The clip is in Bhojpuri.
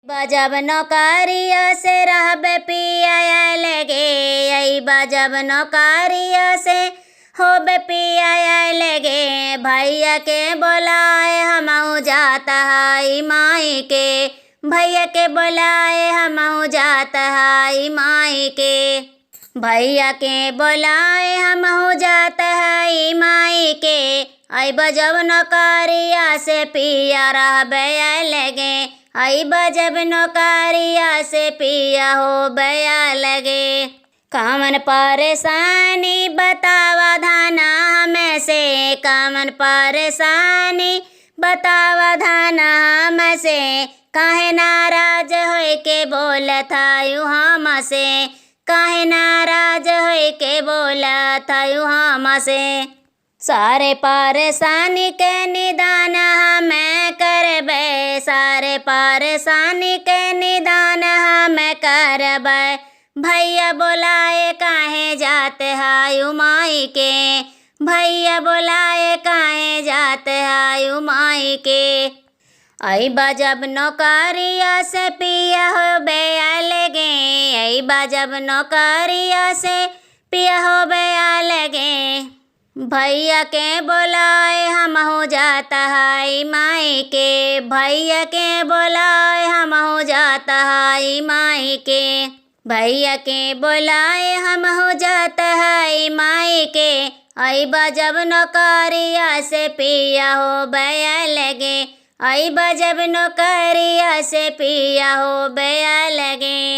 बजब नौकरिया से रहबे पिया लगे, आई बजब नौकरिया से होबे पिया लगे। भैया के बोलाए हमहू जाता है माई के, भैया के बोलाए हमहू जाता है माई के। भैया के बोलाए हमहू जाता है माई के। आई बजब नौकरिया से पिया रहबे लगे, आई बजब नौकरिया से पिया हो बया लगे। कामन परेशानी बतावा धाना हमें से, कामन परेशानी बतावा धाना हमें से। काहे नाराज होए के बोलत हयू हमसे, काहे नाराज होए के बोलत हयू हमसे। सारे परेशानी के निदान हमें करबे, सारे परेशानी के निदान हमें करबे। भैया बोलाए काहे जाते हायू माई के, भैया बोलाए काहे जाते हायू माई के। आई बजब नौकरिया से पिया हो बया लगे, आई बजब नौकरिया से पिया हो बया लगे। भैया के बोलाए हमहू जाता है माई के, भैया के बोलाए हमहू जाता है माई के। भैया के बोलाए हमहू जाता है माई के। आई बजब नौकरिया से पिया हो बया लगे, आई बजब नौकरिया से पिया हो बया लगे।